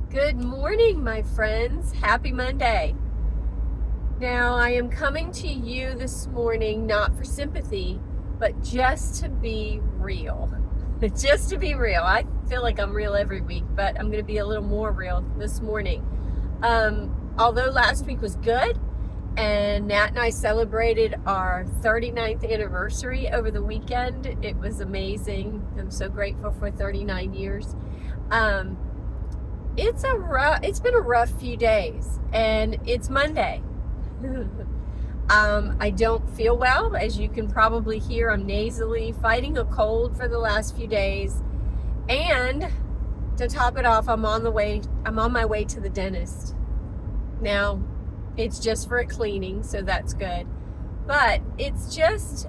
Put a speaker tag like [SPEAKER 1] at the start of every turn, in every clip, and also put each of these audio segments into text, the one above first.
[SPEAKER 1] Good morning, my friends. Happy Monday. Now, I am coming to you this morning not for sympathy, but just to be real. Just to be real. I feel like I'm real every week, but I'm going to be a little more real this morning. Although last week was good, and Nat and I celebrated our 39th anniversary over the weekend. It was amazing. I'm so grateful for 39 years. It's been a rough few days, and it's Monday. I don't feel well, as you can probably hear. I'm nasally, fighting a cold for the last few days, and to top it off, I'm on my way to the dentist. Now, it's just for a cleaning, so that's good. But it's just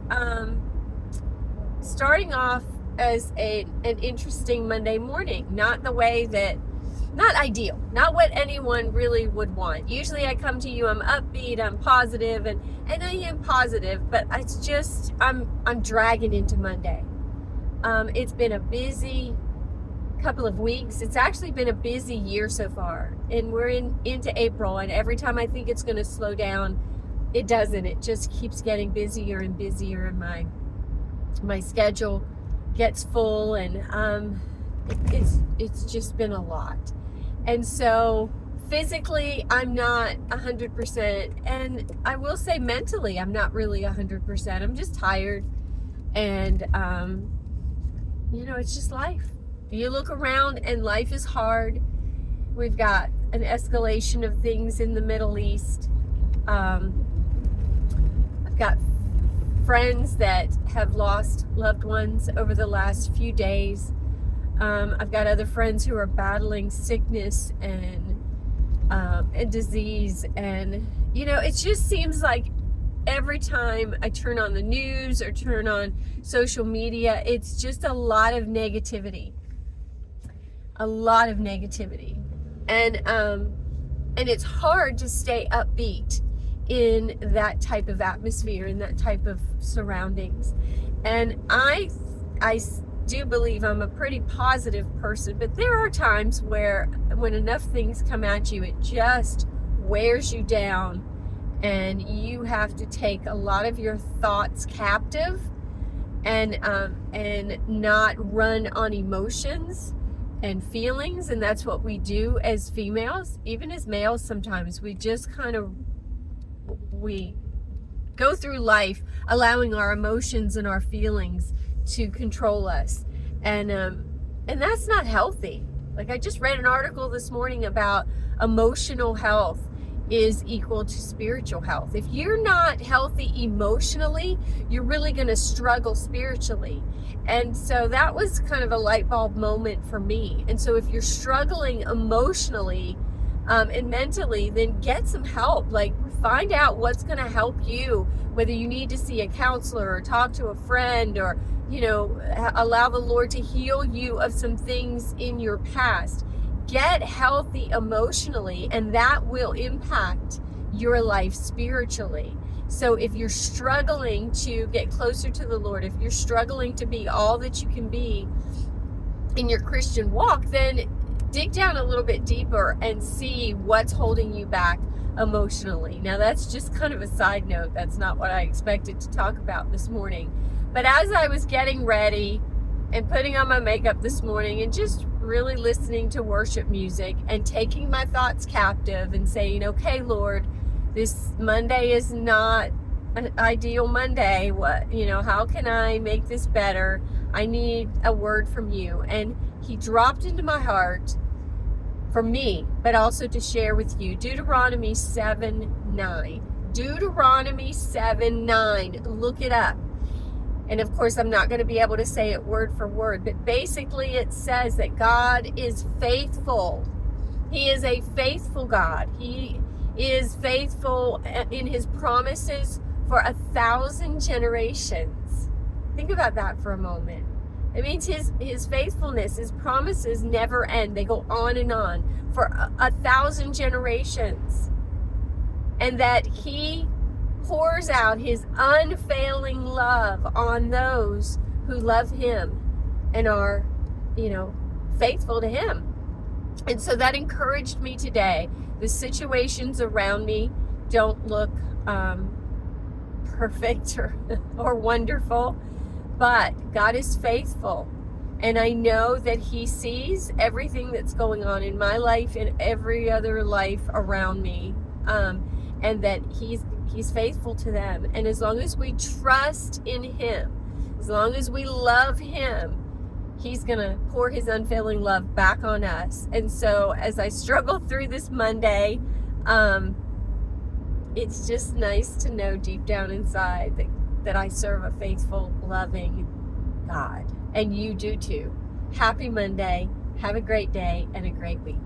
[SPEAKER 1] starting off as an interesting Monday morning, not the way that not ideal, not what anyone really would want. Usually I come to you, I'm upbeat, I'm positive, and I am positive, but it's just I'm dragging into Monday. It's been a busy couple of weeks. It's actually been a busy year so far, and we're into April, and every time I think it's going to slow down, it doesn't. It just keeps getting busier and busier, and my schedule gets full, and it's just been a lot. And so physically, I'm not 100%. And I will say mentally, I'm not really 100%. I'm just tired. And, it's just life. You look around and life is hard. We've got an escalation of things in the Middle East. I've got friends that have lost loved ones over the last few days. I've got other friends who are battling sickness and disease, and it just seems like every time I turn on the news or turn on social media, it's just a lot of negativity, and it's hard to stay upbeat in that type of atmosphere, in that type of surroundings. And I do believe I'm a pretty positive person, but there are times when enough things come at you, it just wears you down, and you have to take a lot of your thoughts captive and not run on emotions and feelings. And that's what we do as females. Even as males, sometimes we just we go through life allowing our emotions and our feelings to control us, and that's not healthy. Like, I just read an article this morning about emotional health is equal to spiritual health. If you're not healthy emotionally, you're really going to struggle spiritually. And so that was kind of a light bulb moment for me. And so if you're struggling emotionally and mentally, then get some help. Like, find out what's going to help you, whether you need to see a counselor or talk to a friend, or allow the Lord to heal you of some things in your past. Get healthy emotionally, and that will impact your life spiritually. So if you're struggling to get closer to the Lord, if you're struggling to be all that you can be in your Christian walk, then dig down a little bit deeper and see what's holding you back emotionally. Now, that's just kind of a side note. That's not what I expected to talk about this morning. But as I was getting ready and putting on my makeup this morning and just really listening to worship music and taking my thoughts captive and saying, okay, Lord, this Monday is not an ideal Monday. How can I make this better? I need a word from you. And he dropped into my heart for me, but also to share with you, Deuteronomy 7:9. Deuteronomy 7:9. Look it up. And of course, I'm not going to be able to say it word for word, but basically it says that God is faithful. He is a faithful God. He is faithful in his promises for 1,000 generations. Think about that for a moment. It means his faithfulness, his promises never end. They go on for 1,000 generations. And that he pours out his unfailing love on those who love him and are, faithful to him. And so that encouraged me today. The situations around me don't look perfect or wonderful, but God is faithful. And I know that He sees everything that's going on in my life and every other life around me, and that He's faithful to them. And as long as we trust in Him, as long as we love Him, He's going to pour His unfailing love back on us. And so as I struggle through this Monday, it's just nice to know deep down inside that I serve a faithful, loving God. And you do too. Happy Monday. Have a great day and a great week.